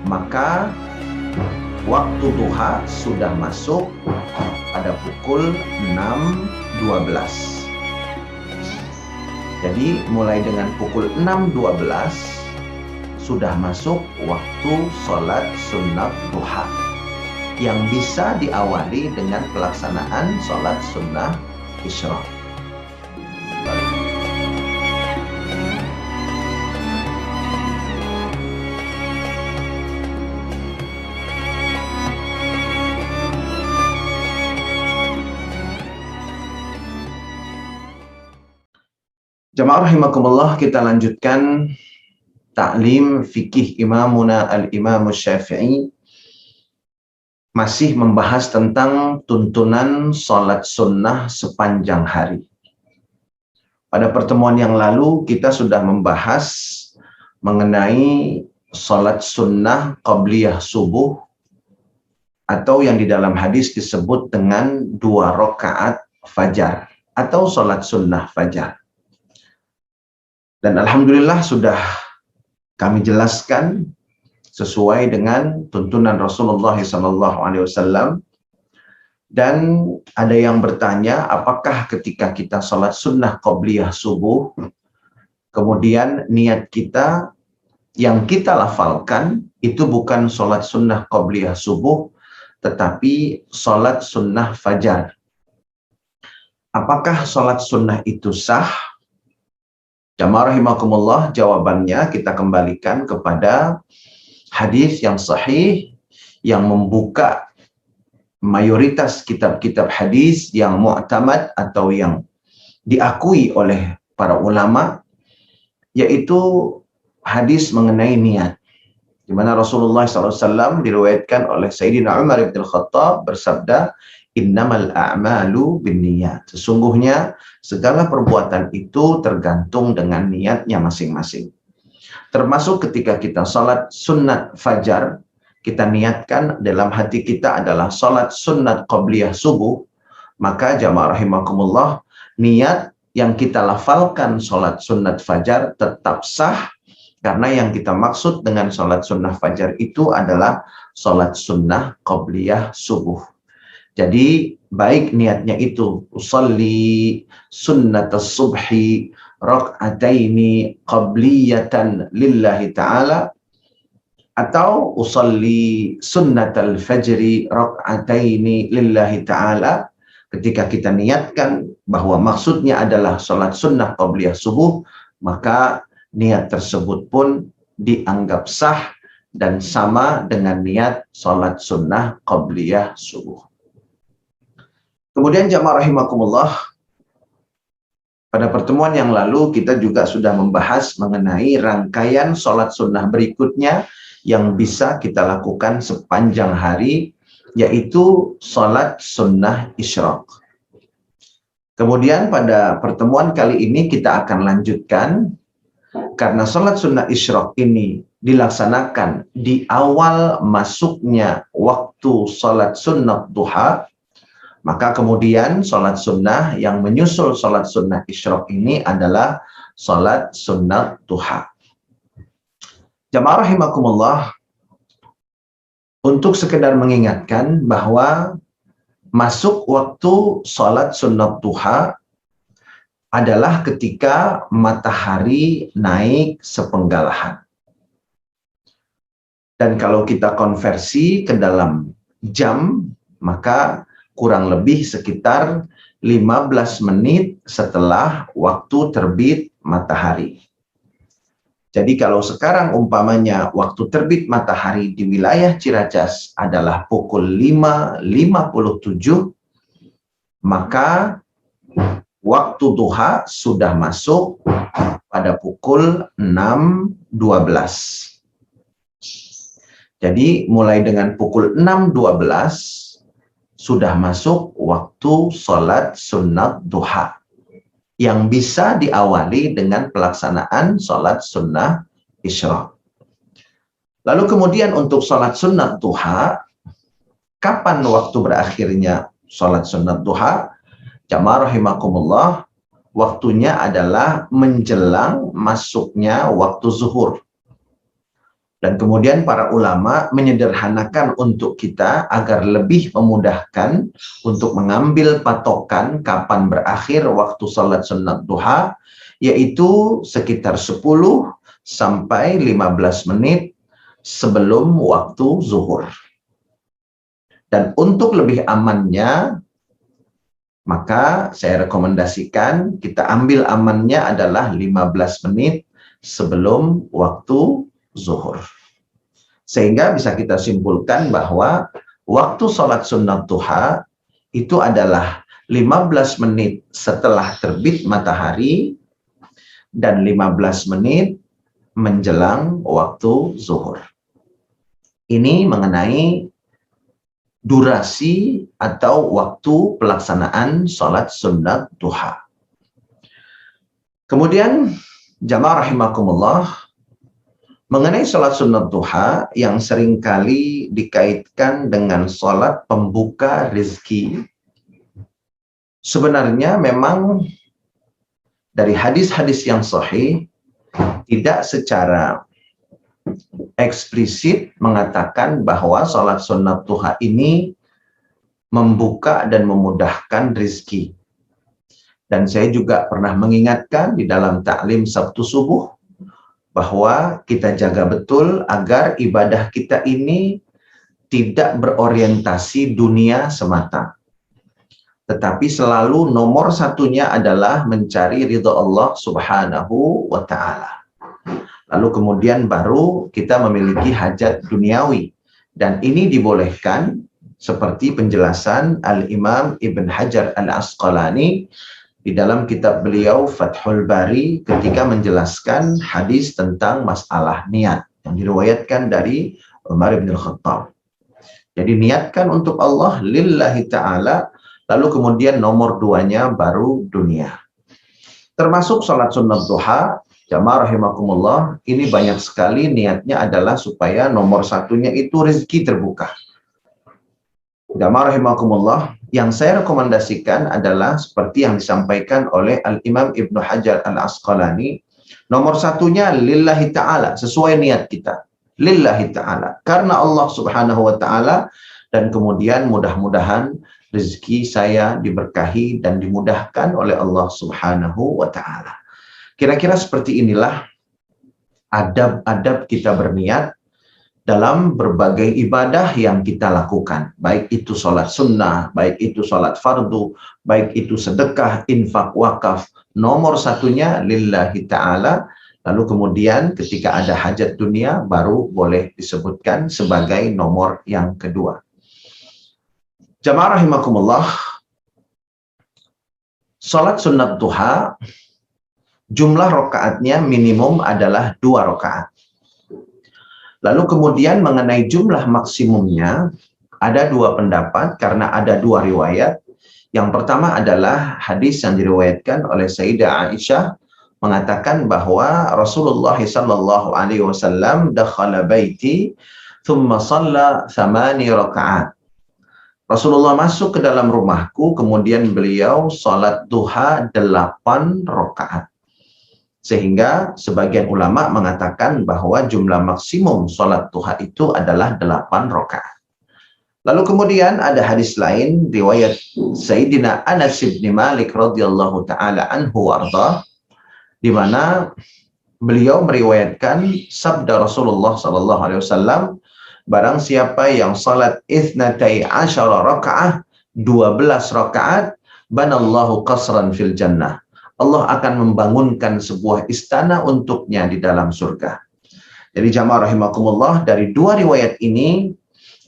maka waktu duha sudah masuk pada pukul 6.12. Jadi mulai dengan pukul 6.12 sudah masuk waktu sholat sunnah duha yang bisa diawali dengan pelaksanaan sholat sunnah isyraq. Jamaah rahimakumullah, kita lanjutkan ta'lim fikih imamuna al-imam Syafi'i, masih membahas tentang tuntunan sholat sunnah sepanjang hari. Pada pertemuan yang lalu kita sudah membahas mengenai sholat sunnah qabliyah subuh, atau yang di dalam hadis disebut dengan 2 rakaat fajar atau sholat sunnah fajar. Dan alhamdulillah sudah kami jelaskan sesuai dengan tuntunan Rasulullah SAW. Dan ada yang bertanya, apakah ketika kita sholat sunnah qabliyah subuh, kemudian niat kita yang kita lafalkan itu bukan sholat sunnah qabliyah subuh, tetapi sholat sunnah fajar. Apakah sholat sunnah itu sah? Jamaah rahimakumullah, jawabannya kita kembalikan kepada hadis yang sahih yang membuka mayoritas kitab-kitab hadis yang mu'tamad atau yang diakui oleh para ulama, yaitu hadis mengenai niat, di mana Rasulullah SAW diriwayatkan oleh Sayyidina Umar bin Khattab bersabda, innamal a'malu binniyat. Sesungguhnya segala perbuatan itu tergantung dengan niatnya masing-masing. Termasuk ketika kita sholat sunat fajar, kita niatkan dalam hati kita adalah sholat sunat qabliyah subuh, maka jamaah rahimakumullah, niat yang kita lafalkan sholat sunat fajar tetap sah, karena yang kita maksud dengan sholat sunnah fajar itu adalah sholat sunnah qabliyah subuh. Jadi baik niatnya itu usalli sunnatas subhi rak'ataini qabliyatan lillahi ta'ala, atau usalli sunnatal fajri rak'ataini lillahi ta'ala, ketika kita niatkan bahwa maksudnya adalah sholat sunnah qabliyah subuh, maka niat tersebut pun dianggap sah dan sama dengan niat sholat sunnah qabliyah subuh. Kemudian jamaah rahimakumullah, pada pertemuan yang lalu kita juga sudah membahas mengenai rangkaian sholat sunnah berikutnya yang bisa kita lakukan sepanjang hari, yaitu sholat sunnah isyraq. Kemudian pada pertemuan kali ini kita akan lanjutkan, karena sholat sunnah isyraq ini dilaksanakan di awal masuknya waktu sholat sunnah duha, maka kemudian sholat sunnah yang menyusul sholat sunnah isyraq ini adalah sholat sunnah duha. Jamaah rahimakumullah, untuk sekedar mengingatkan bahwa masuk waktu sholat sunnah duha adalah ketika matahari naik sepenggalahan. Dan kalau kita konversi ke dalam jam, maka kurang lebih sekitar 15 menit setelah waktu terbit matahari. Jadi kalau sekarang umpamanya waktu terbit matahari di wilayah Ciracas adalah pukul 5.57, maka waktu duha sudah masuk pada pukul 6.12. Jadi mulai dengan pukul 6.12 sudah masuk waktu sholat sunnah duha yang bisa diawali dengan pelaksanaan sholat sunnah isyraq. Lalu kemudian untuk sholat sunnah duha, kapan waktu berakhirnya sholat sunnah duha? Jamaah rahimakumullah, waktunya adalah menjelang masuknya waktu zuhur. Dan kemudian para ulama menyederhanakan untuk kita agar lebih memudahkan untuk mengambil patokan kapan berakhir waktu salat sunat duha, yaitu sekitar 10 sampai 15 menit sebelum waktu zuhur. Dan untuk lebih amannya, maka saya rekomendasikan kita ambil amannya adalah 15 menit sebelum waktu zuhur. Sehingga bisa kita simpulkan bahwa waktu sholat sunat duha itu adalah 15 menit setelah terbit matahari dan 15 menit menjelang waktu zuhur. Ini mengenai durasi atau waktu pelaksanaan sholat sunat duha. Kemudian jamaah rahimakumullah, mengenai sholat sunat duha yang seringkali dikaitkan dengan sholat pembuka rezeki, sebenarnya memang dari hadis-hadis yang sahih tidak secara eksplisit mengatakan bahwa sholat sunat duha ini membuka dan memudahkan rezeki. Dan saya juga pernah mengingatkan di dalam taklim Sabtu subuh bahwa kita jaga betul agar ibadah kita ini tidak berorientasi dunia semata, tetapi selalu nomor satunya adalah mencari ridha Allah Subhanahu wa Ta'ala. Lalu kemudian baru kita memiliki hajat duniawi, dan ini dibolehkan seperti penjelasan Al-Imam Ibn Hajar Al-Asqalani di dalam kitab beliau Fathul Bari ketika menjelaskan hadis tentang masalah niat yang diriwayatkan dari Umar bin Khattab. Jadi niatkan untuk Allah lillahi ta'ala, lalu kemudian nomor 2-nya baru dunia. Termasuk salat sunat duha, jamaah rahimakumullah, ini banyak sekali niatnya adalah supaya nomor 1-nya itu rezeki terbuka. Jamaah rahimakumullah, yang saya rekomendasikan adalah seperti yang disampaikan oleh Al-Imam Ibnu Hajar Al-Asqalani, nomor 1-nya lillahi ta'ala, sesuai niat kita. Lillahi ta'ala, karena Allah Subhanahu wa Ta'ala, dan kemudian mudah-mudahan rezeki saya diberkahi dan dimudahkan oleh Allah Subhanahu wa Ta'ala. Kira-kira seperti inilah adab-adab kita berniat dalam berbagai ibadah yang kita lakukan, baik itu sholat sunnah, baik itu sholat fardu, baik itu sedekah, infak, wakaf. Nomor 1-nya lillahi ta'ala, lalu kemudian ketika ada hajat dunia baru boleh disebutkan sebagai nomor yang kedua. Jamaah rahimakumullah, sholat sunat duha jumlah rakaatnya minimum adalah 2 rakaat. Lalu kemudian mengenai jumlah maksimumnya ada 2 pendapat karena ada 2 riwayat. Yang pertama adalah hadis yang diriwayatkan oleh Sayyidah Aisyah mengatakan bahwa Rasulullah sallallahu alaihi wasallam dakhala baiti thumma shalla 8 rakaat. Rasulullah masuk ke dalam rumahku, kemudian beliau salat duha 8 rakaat. Sehingga sebagian ulama mengatakan bahwa jumlah maksimum sholat duha itu adalah 8 rakaat. Lalu kemudian ada hadis lain, riwayat Sayyidina Anas bin Malik radhiyallahu ta'ala anhu warḍah, di mana beliau meriwayatkan sabda Rasulullah sallallahu alaihi wasallam, barang siapa yang salat 12 rakaat, 12 rakaat, banallahu qasran fil jannah. Allah akan membangunkan sebuah istana untuknya di dalam surga. Jadi jamaah rahimakumullah, dari 2 riwayat ini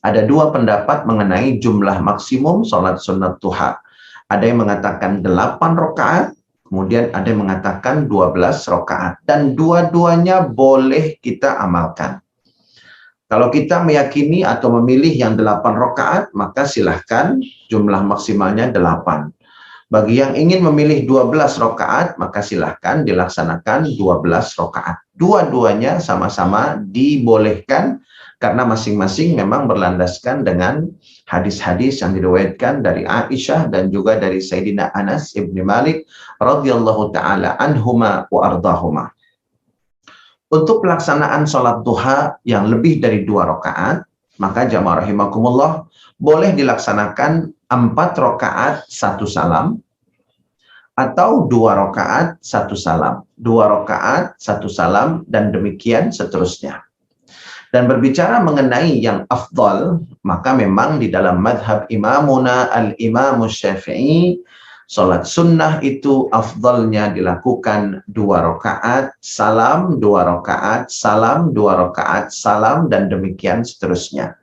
ada 2 pendapat mengenai jumlah maksimum sholat sunat duha. Ada yang mengatakan 8 rakaat, kemudian ada yang mengatakan 12 rakaat. Dan dua-duanya boleh kita amalkan. Kalau kita meyakini atau memilih yang 8 rakaat, maka silahkan jumlah maksimalnya 8. Bagi yang ingin memilih 12 rakaat, maka silahkan dilaksanakan 12 rakaat. Dua-duanya sama-sama dibolehkan karena masing-masing memang berlandaskan dengan hadis-hadis yang diriwayatkan dari Aisyah dan juga dari Sayyidina Anas ibn Malik radhiyallahu ta'ala anhuma wa ardahuma. Untuk pelaksanaan sholat duha yang lebih dari 2 rakaat, maka jamaah rahimakumullah boleh dilaksanakan 4 rakaat 1 salam atau 2 rakaat 1 salam, 2 rakaat 1 salam, dan demikian seterusnya. Dan berbicara mengenai yang afdal, maka memang di dalam madhab imamuna al-imam Syafi'i, sholat sunnah itu afdalnya dilakukan 2 rakaat salam, 2 rakaat salam, 2 rakaat salam, dan demikian seterusnya.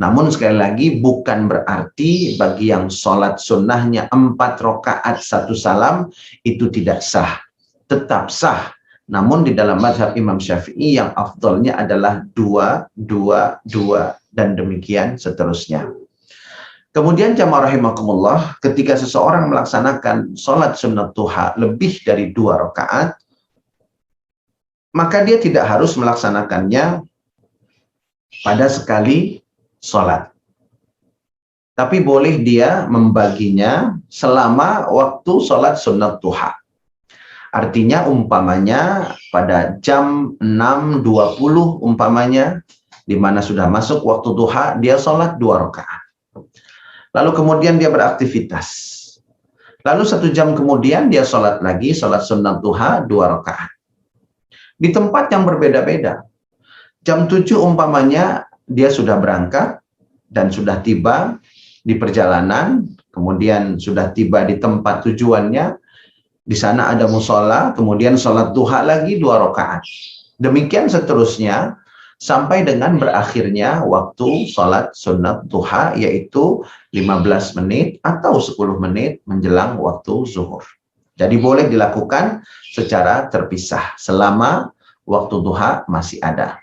Namun sekali lagi bukan berarti bagi yang sholat sunnahnya 4 rakaat 1 salam itu tidak sah, tetap sah. Namun di dalam mazhab Imam Syafi'i yang afdalnya adalah 2, 2, 2, dan demikian seterusnya. Kemudian jamaah rahimakumullah, ketika seseorang melaksanakan sholat sunnat duha lebih dari 2 rakaat, maka dia tidak harus melaksanakannya pada sekali sholat. Tapi boleh dia membaginya selama waktu sholat sunnat duha. Artinya umpamanya pada jam 6.20 umpamanya, di mana sudah masuk waktu duha, dia sholat 2 rakaat. Lalu kemudian dia beraktivitas. Lalu 1 jam kemudian dia sholat lagi, sholat sunnat duha 2 rakaat. Di tempat yang berbeda-beda. Jam 7 umpamanya dia sudah berangkat dan sudah tiba di perjalanan, kemudian sudah tiba di tempat tujuannya. Di sana ada musola, kemudian sholat duha lagi 2 rakaat. Demikian seterusnya sampai dengan berakhirnya waktu sholat sunnat duha, yaitu 15 menit atau 10 menit menjelang waktu zuhur. Jadi boleh dilakukan secara terpisah selama waktu duha masih ada.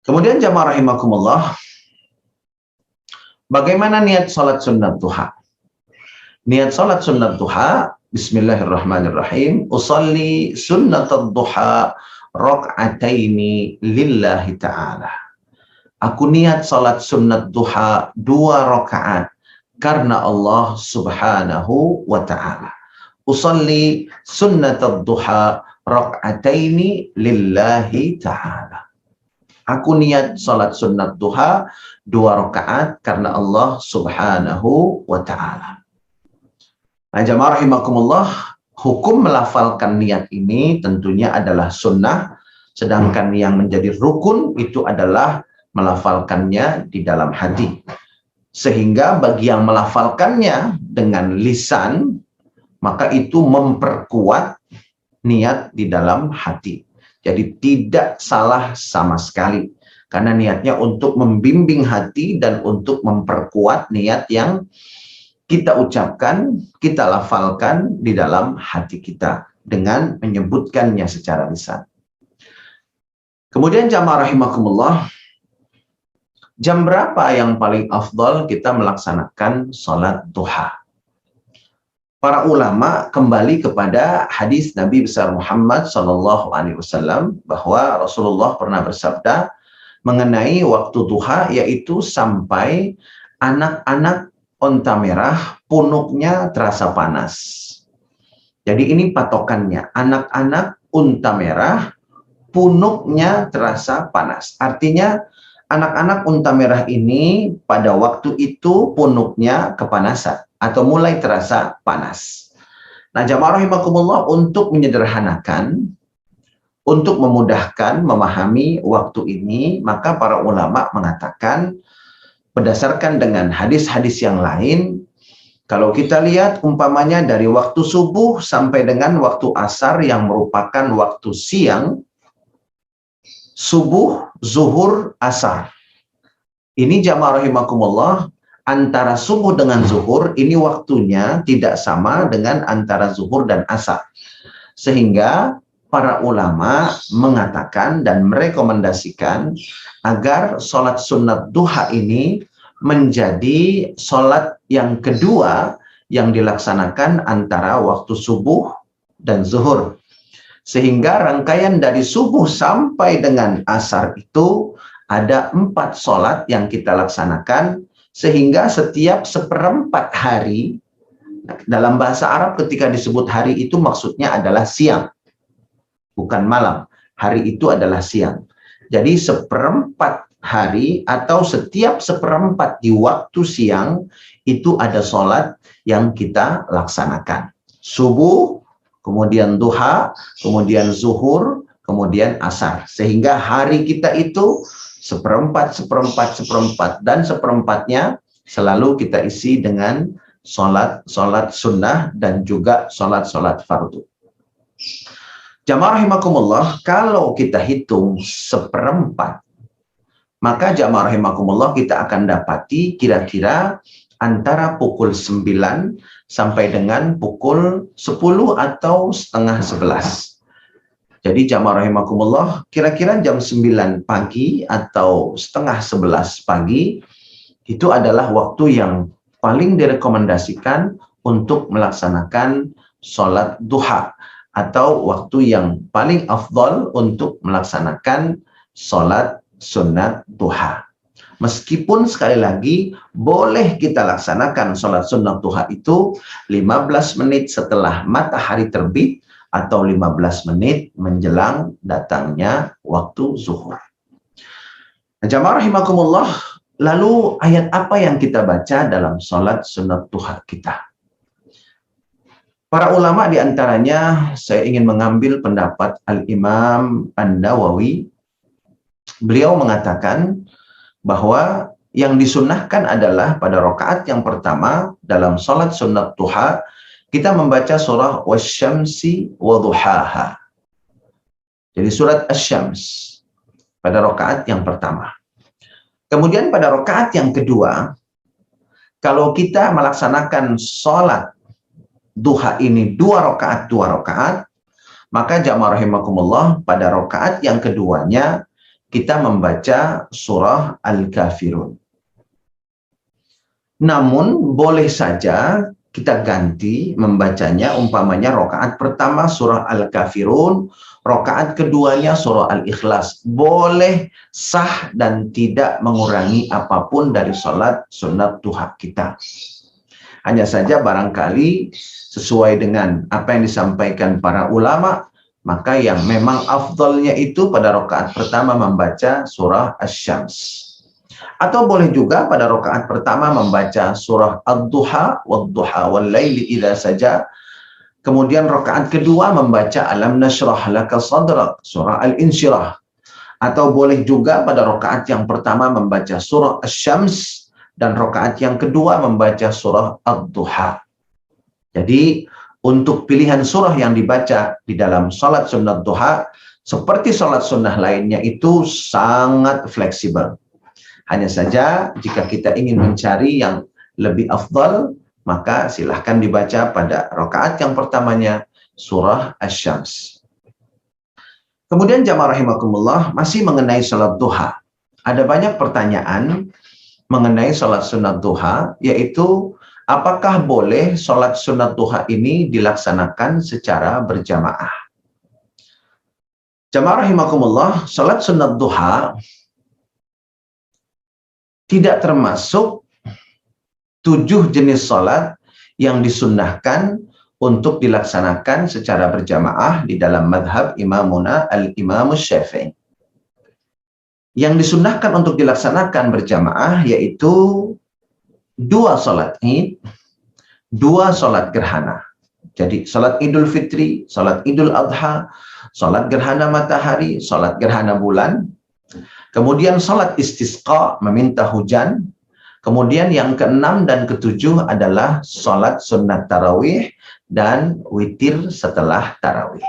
Kemudian jamaah rahimakumullah, bagaimana niat sholat sunnat duha? Niat sholat sunnat duha, bismillahirrahmanirrahim, usalli sunnat duha rak'ataini lillahi ta'ala. Aku niat sholat sunnat duha 2 rakaat karena Allah subhanahu wa ta'ala. Usalli sunnat duha rak'ataini lillahi ta'ala. Aku niat sholat sunnat duha 2 rakaat karena Allah subhanahu wa ta'ala. Nah, jamaah rahimakumullah, hukum melafalkan niat ini tentunya adalah sunnah, sedangkan yang menjadi rukun itu adalah melafalkannya di dalam hati. Sehingga bagi yang melafalkannya dengan lisan, maka itu memperkuat niat di dalam hati. Jadi tidak salah sama sekali, karena niatnya untuk membimbing hati dan untuk memperkuat niat yang kita ucapkan, kita lafalkan di dalam hati kita dengan menyebutkannya secara lisan. Kemudian jamaah rahimakumullah, jam berapa yang paling afdal kita melaksanakan sholat duha? Para ulama kembali kepada hadis Nabi besar Muhammad SAW bahwa Rasulullah pernah bersabda mengenai waktu duha, yaitu sampai anak-anak onta merah punuknya terasa panas. Jadi ini patokannya, anak-anak unta merah punuknya terasa panas. Artinya anak-anak unta merah ini pada waktu itu punuknya kepanasan atau mulai terasa panas. Nah, jamaah rahimakumullah, untuk menyederhanakan, untuk memudahkan memahami waktu ini, maka para ulama mengatakan berdasarkan dengan hadis-hadis yang lain, kalau kita lihat umpamanya dari waktu subuh sampai dengan waktu asar yang merupakan waktu siang, subuh, zuhur, asar. Ini jamaah rahimakumullah, antara subuh dengan zuhur ini waktunya tidak sama dengan antara zuhur dan asar. Sehingga para ulama mengatakan dan merekomendasikan agar sholat sunnat duha ini menjadi sholat yang kedua yang dilaksanakan antara waktu subuh dan zuhur. Sehingga rangkaian dari subuh sampai dengan asar itu ada 4 sholat yang kita laksanakan, sehingga setiap 1/4 hari, dalam bahasa Arab ketika disebut hari itu maksudnya adalah siang, bukan malam. hari itu adalah siang. Jadi seperempat hari atau setiap seperempat di waktu siang itu ada sholat yang kita laksanakan. Subuh, kemudian duha, kemudian zuhur, kemudian asar. Sehingga hari kita itu seperempat, seperempat, seperempat, dan seperempatnya selalu kita isi dengan sholat sunnah dan juga sholat fardu. Jamaah rahimakumullah, kalau kita hitung seperempat, maka jamaah rahimakumullah kita akan dapati kira-kira antara pukul 9 sampai dengan pukul 10 atau setengah 11. Jadi jamaah rahimakumullah, kira-kira jam 9 pagi atau setengah 11 pagi, itu adalah waktu yang paling direkomendasikan untuk melaksanakan sholat duha, atau waktu yang paling afdal untuk melaksanakan sholat sunat duha. Meskipun sekali lagi boleh kita laksanakan sholat sunat duha itu 15 menit setelah matahari terbit atau 15 menit menjelang datangnya waktu zuhur. Jamaah rahimakumullah, lalu ayat apa yang kita baca dalam sholat sunat duha kita? Para ulama diantaranya saya ingin mengambil pendapat Al-Imam An-Nawawi. Beliau mengatakan bahwa yang disunnahkan adalah pada rakaat yang pertama dalam sholat sunat duha kita membaca surah Wasyamsi wa duhaha. Jadi surat Asy-Syams pada rakaat yang pertama. Kemudian pada rakaat yang kedua, kalau kita melaksanakan sholat duha ini dua rakaat, maka jamaah rahimakumullah pada rakaat yang keduanya kita membaca surah Al-Kafirun. Namun boleh saja kita ganti membacanya, umpamanya rakaat pertama surah Al-Kafirun, rakaat keduanya surah Al-Ikhlas. Boleh, sah, dan tidak mengurangi apapun dari sholat sunat duha kita. Hanya saja barangkali sesuai dengan apa yang disampaikan para ulama, maka yang memang afdalnya itu pada rakaat pertama membaca surah Asy-Syams. Atau boleh juga pada rakaat pertama membaca surah Ad-Duha, Wad-Duha wal-Laili idza saja. Kemudian rakaat kedua membaca Alam Nashrah Laka Sadrak, surah Al-Insyirah. Atau boleh juga pada rakaat yang pertama membaca surah Asy-Syams dan rakaat yang kedua membaca surah Ad-Duha. Jadi untuk pilihan surah yang dibaca di dalam sholat sunat duha, seperti sholat sunnah lainnya itu sangat fleksibel. Hanya saja jika kita ingin mencari yang lebih afdal, maka silahkan dibaca pada rakaat yang pertamanya surah Asy-Syams. Kemudian jamaah rahimakumullah, masih mengenai sholat duha. Ada banyak pertanyaan mengenai sholat sunat duha, yaitu apakah boleh sholat sunat duha ini dilaksanakan secara berjamaah? Jamaah rahimakumullah, sholat sunat duha tidak termasuk 7 jenis sholat yang disunnahkan untuk dilaksanakan secara berjamaah di dalam madhab imamuna al-Imam Syafi'i. Yang disunnahkan untuk dilaksanakan berjamaah yaitu 2 sholat id, 2 sholat gerhana. Jadi sholat Idul Fitri, sholat Idul Adha, sholat gerhana matahari, sholat gerhana bulan. Kemudian sholat istisqa, meminta hujan. Kemudian yang ke-6 dan ke-7 adalah sholat sunnat tarawih dan witir setelah tarawih.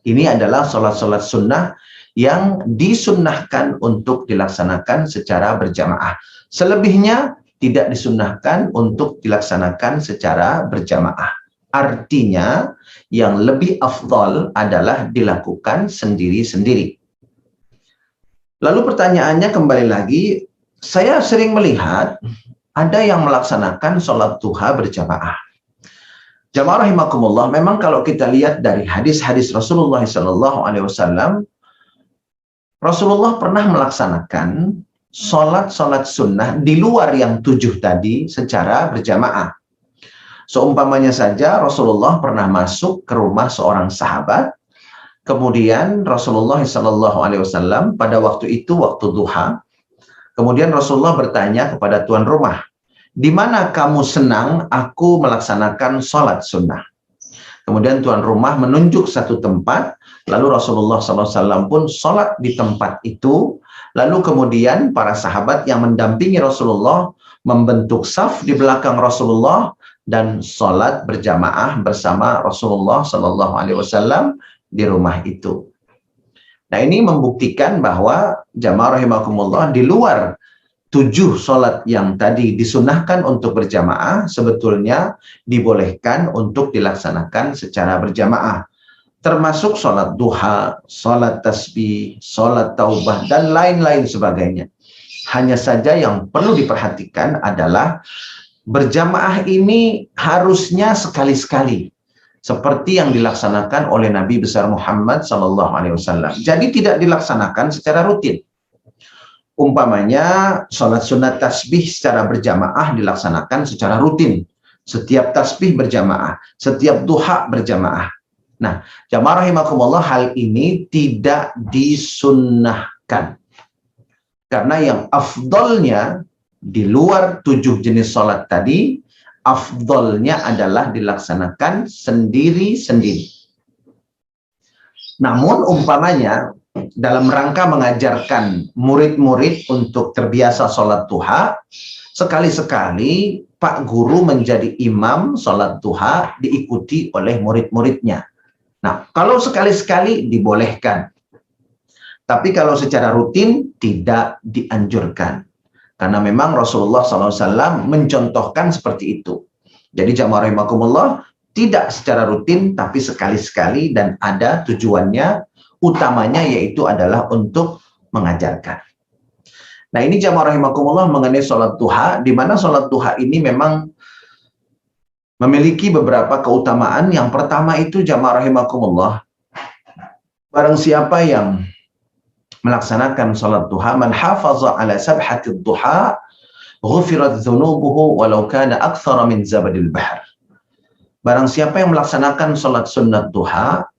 Ini adalah sholat-sholat sunnah yang disunnahkan untuk dilaksanakan secara berjamaah. Selebihnya tidak disunnahkan untuk dilaksanakan secara berjamaah. Artinya yang lebih afdal adalah dilakukan sendiri-sendiri. Lalu pertanyaannya kembali lagi, saya sering melihat ada yang melaksanakan sholat duha berjamaah. Jamaah rahimakumullah, memang kalau kita lihat dari hadis-hadis Rasulullah SAW, Rasulullah pernah melaksanakan sholat sunnah di luar yang 7 tadi secara berjamaah. Seumpamanya saja Rasulullah pernah masuk ke rumah seorang sahabat, Kemudian Rasulullah SAW pada waktu itu waktu duha. Kemudian Rasulullah bertanya kepada tuan rumah, di mana kamu senang aku melaksanakan sholat sunnah? Kemudian tuan rumah menunjuk satu tempat, lalu Rasulullah SAW pun sholat di tempat itu. Lalu kemudian para sahabat yang mendampingi Rasulullah membentuk saf di belakang Rasulullah dan sholat berjamaah bersama Rasulullah SAW di rumah itu. Nah, ini membuktikan bahwa jamaah rahimakumullah, di luar 7 sholat yang tadi disunahkan untuk berjamaah, sebetulnya dibolehkan untuk dilaksanakan secara berjamaah. Termasuk sholat duha, sholat tasbih, sholat taubah, dan lain-lain sebagainya. Hanya saja yang perlu diperhatikan adalah berjamaah ini harusnya sekali-sekali, seperti yang dilaksanakan oleh Nabi besar Muhammad SAW. Jadi tidak dilaksanakan secara rutin. Umpamanya sholat sunat tasbih secara berjamaah dilaksanakan secara rutin. Setiap tasbih berjamaah, setiap duha berjamaah. Nah, jamaah rahimakumullah, hal ini tidak disunnahkan. Karena yang afdolnya di luar 7 jenis sholat tadi, afdolnya adalah dilaksanakan sendiri-sendiri. Namun umpamanya dalam rangka mengajarkan murid-murid untuk terbiasa sholat duha, sekali-sekali Pak Guru menjadi imam sholat duha diikuti oleh murid-muridnya. Nah, kalau sekali-sekali dibolehkan. Tapi kalau secara rutin tidak dianjurkan. Karena memang Rasulullah SAW mencontohkan seperti itu. Jadi jamaah rahimakumullah, tidak secara rutin, tapi sekali-sekali dan ada tujuannya, utamanya yaitu adalah untuk mengajarkan. Nah, ini jamaah rahimakumullah mengenai sholat duha, di mana sholat duha ini memang memiliki beberapa keutamaan. Yang pertama itu jamaah rahimakumullah, barang siapa yang melaksanakan sholat duha, man hafaza ala sabhatid duha, ghufirat dhunubuhu walau kana akthara min zabadil bahr. Barang siapa yang melaksanakan sholat sunat duha,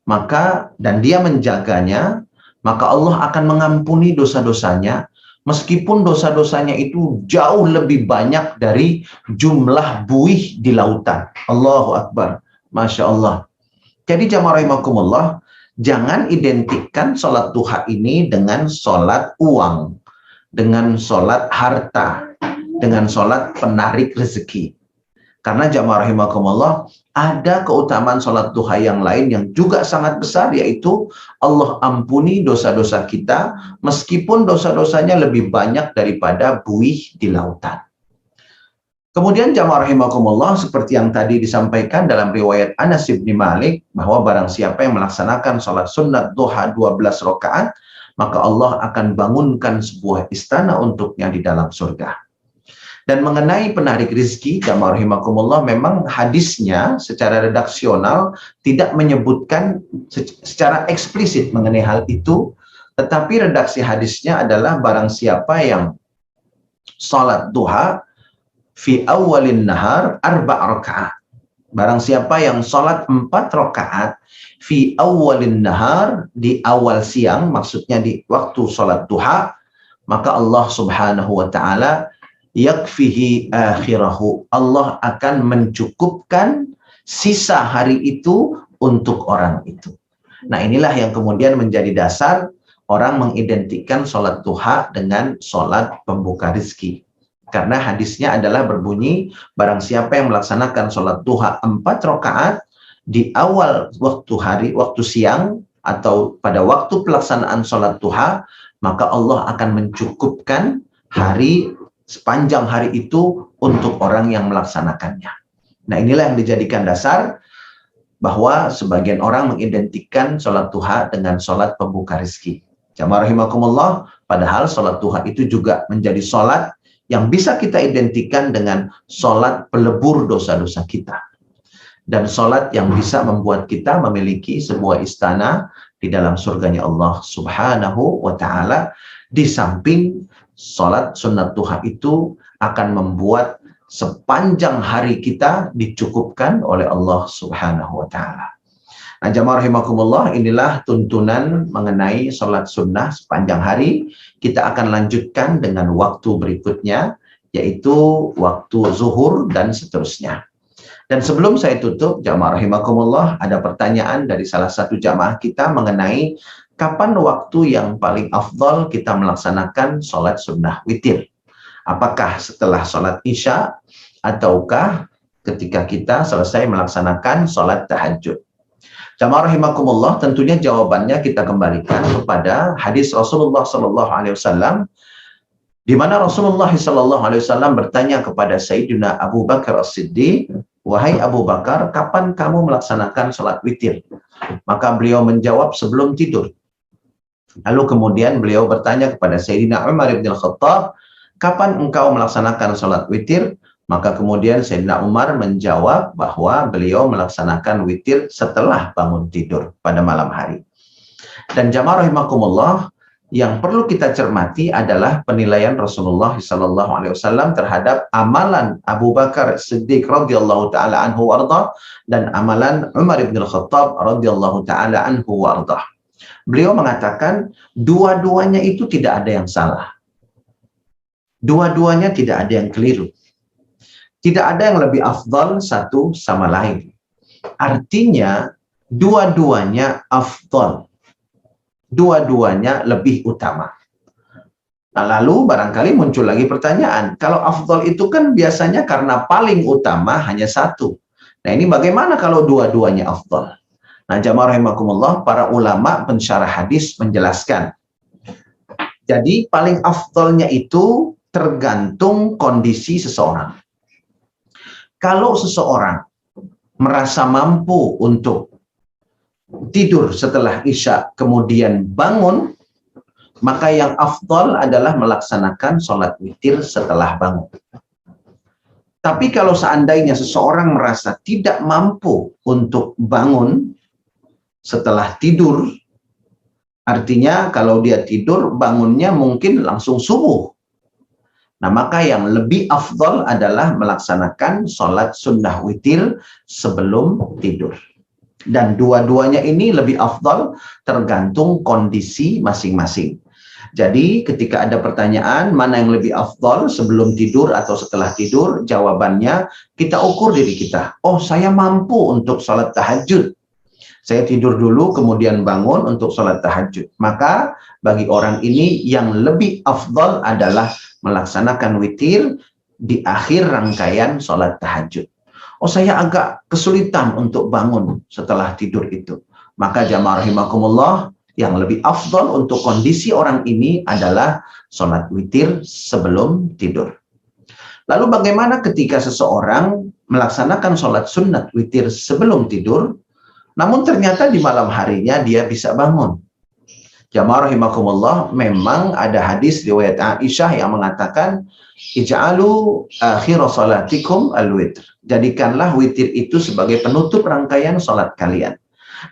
maka dan dia menjaganya, maka Allah akan mengampuni dosa-dosanya, meskipun dosa-dosanya itu jauh lebih banyak dari jumlah buih di lautan. Allahu Akbar. Masya Allah. Jadi jamaah rahimakumullah, jangan identikkan sholat duha ini dengan sholat uang, dengan sholat harta, dengan sholat penarik rezeki. Karena jamaah rahimakumullah, ada keutamaan sholat duha yang lain yang juga sangat besar, yaitu Allah ampuni dosa-dosa kita, meskipun dosa-dosanya lebih banyak daripada buih di lautan. Kemudian jamaah rahimakumullah, seperti yang tadi disampaikan dalam riwayat Anas bin Malik, bahwa barang siapa yang melaksanakan sholat sunat duha 12 rakaat, maka Allah akan bangunkan sebuah istana untuknya di dalam surga. Dan mengenai penarik rizki, jamaah rahimakumullah, memang hadisnya secara redaksional tidak menyebutkan secara eksplisit mengenai hal itu, tetapi redaksi hadisnya adalah barang siapa yang sholat duha fi awalin nahar 4 rakaat. Barang siapa yang sholat 4 rakaat fi awalin nahar, di awal siang, maksudnya di waktu sholat duha, maka Allah subhanahu wa ta'ala yakfihi akhirahu, Allah akan mencukupkan sisa hari itu untuk orang itu. Nah, inilah yang kemudian menjadi dasar orang mengidentikan sholat duha dengan sholat pembuka rizki. Karena hadisnya adalah berbunyi, barang siapa yang melaksanakan sholat duha 4 rakaat di awal waktu hari, waktu siang, atau pada waktu pelaksanaan sholat duha, maka Allah akan mencukupkan hari, sepanjang hari itu untuk orang yang melaksanakannya. Nah, inilah yang dijadikan dasar bahwa sebagian orang mengidentikan sholat duha dengan sholat pembuka rizki. Jamaah rahimakumullah, padahal sholat duha itu juga menjadi sholat yang bisa kita identikan dengan sholat pelebur dosa-dosa kita. Dan sholat yang bisa membuat kita memiliki sebuah istana di dalam surganya Allah subhanahu wa ta'ala. Di samping sholat sunat duha itu akan membuat sepanjang hari kita dicukupkan oleh Allah subhanahu wa ta'ala. Nah, jamaah rahimakumullah, inilah tuntunan mengenai sholat sunnah sepanjang hari. Kita akan lanjutkan dengan waktu berikutnya, yaitu waktu zuhur dan seterusnya. Dan sebelum saya tutup, jamaah rahimakumullah, ada pertanyaan dari salah satu jamaah kita mengenai kapan waktu yang paling afdal kita melaksanakan sholat sunnah witir. Apakah setelah sholat isya ataukah ketika kita selesai melaksanakan sholat tahajud? Jamaah rahimakumullah, tentunya jawabannya kita kembalikan kepada hadis Rasulullah SAW, di mana Rasulullah SAW bertanya kepada Sayyidina Abu Bakar As-Siddiq, wahai Abu Bakar, kapan kamu melaksanakan sholat witir? Maka beliau menjawab, sebelum tidur. Lalu kemudian beliau bertanya kepada Sayyidina Umar bin Khattab, kapan engkau melaksanakan sholat witir? Maka kemudian Sayyidina Umar menjawab bahwa beliau melaksanakan witir setelah bangun tidur pada malam hari. Dan jamaah rahimakumullah, yang perlu kita cermati adalah penilaian Rasulullah SAW terhadap amalan Abu Bakar Siddiq radhiyallahu taala anhu warda dan amalan Umar bin Khattab radhiyallahu taala anhu warda. Beliau mengatakan dua-duanya itu tidak ada yang salah. Dua-duanya tidak ada yang keliru. Tidak ada yang lebih afdal satu sama lain. Artinya dua-duanya afdal. Dua-duanya lebih utama. Nah, lalu barangkali muncul lagi pertanyaan, kalau afdal itu kan biasanya karena paling utama hanya satu. Nah, ini bagaimana kalau dua-duanya afdal? Nah, jamaah rahimakumullah, para ulama pensyarah hadis menjelaskan. Jadi paling afdalnya itu tergantung kondisi seseorang. Kalau seseorang merasa mampu untuk tidur setelah isya kemudian bangun, maka yang afdal adalah melaksanakan sholat witir setelah bangun. Tapi kalau seandainya seseorang merasa tidak mampu untuk bangun setelah tidur, artinya kalau dia tidur bangunnya mungkin langsung subuh. Nah, maka yang lebih afdal adalah melaksanakan sholat sunnah witir sebelum tidur. Dan dua-duanya ini lebih afdal tergantung kondisi masing-masing. Jadi ketika ada pertanyaan mana yang lebih afdal sebelum tidur atau setelah tidur, jawabannya kita ukur diri kita. Oh, saya mampu untuk sholat tahajud. Saya tidur dulu kemudian bangun untuk sholat tahajud. Maka bagi orang ini yang lebih afdal adalah melaksanakan witir di akhir rangkaian sholat tahajud. Oh, saya agak kesulitan untuk bangun setelah tidur itu. Maka jamaah rahimakumullah, yang lebih afdal untuk kondisi orang ini adalah sholat witir sebelum tidur. Lalu bagaimana ketika seseorang melaksanakan sholat sunat witir sebelum tidur, namun ternyata di malam harinya dia bisa bangun? Jamaah rahimakumullah, memang ada hadis riwayat Aisyah yang mengatakan, ij'alu akhir salatikum al-witr. Jadikanlah witir itu sebagai penutup rangkaian sholat kalian.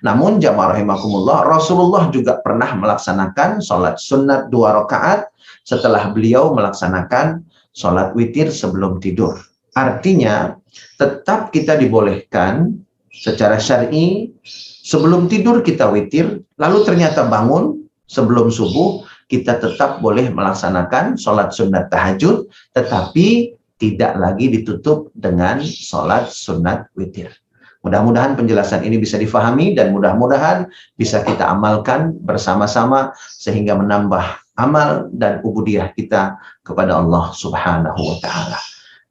Namun jamaah rahimakumullah, Rasulullah juga pernah melaksanakan sholat sunat 2 rakaat setelah beliau melaksanakan sholat witir sebelum tidur. Artinya tetap kita dibolehkan secara syar'i sebelum tidur kita witir, lalu ternyata bangun sebelum subuh, kita tetap boleh melaksanakan sholat sunat tahajud, tetapi tidak lagi ditutup dengan sholat sunat witir. Mudah-mudahan penjelasan ini bisa difahami dan mudah-mudahan bisa kita amalkan bersama-sama sehingga menambah amal dan ubudiyah kita kepada Allah Subhanahu wa taala.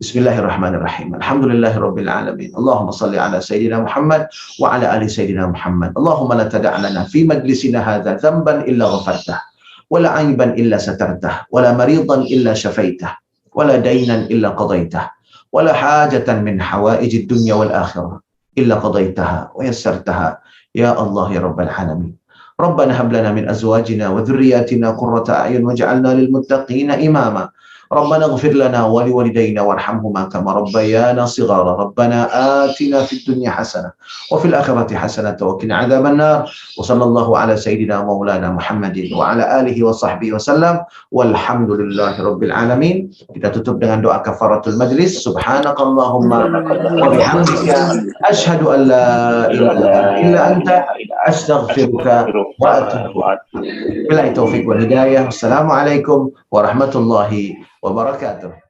Bismillahirrahmanirrahim. Alhamdulillahirabbil alamin. Allahumma shalli ala sayyidina Muhammad wa ala ali sayyidina Muhammad. Allahumma la tada' lana fi majlisina hadza dhanban illa ghafartah wa la 'aiban illa satartah wa la maridan illa syafaitah wa la dainan illa qadaitah wa la hajatan min hawaijid dunya wal akhirah illa qadaitaha wa yassartaha ya Allah ya rabbal alamin. Rabbana hab lana min azwajina wa dhurriyyatina qurrata a'yun waj'alna lil muttaqina imama. Rabbana ighfir lana wa liwalidayna warhamhuma kama rabbayana shighara. Rabbana atina fid dunya hasanah wa fil akhirati hasanah wa qina adzabannar. Wa sallallahu ala sayyidina maulana Muhammadin wa ala alihi wa sahbihi wasallam. Walhamdulillahi rabbil alamin. Kita tutup dengan doa kafaratul majlis. Subhanakallahumma wa bihamdika asyhadu an la ilaha illa anta astaghfiruka wa atubu ilaik. Billahi taufiq wal hidayah. Assalamualaikum warahmatullahi wabarakatuh.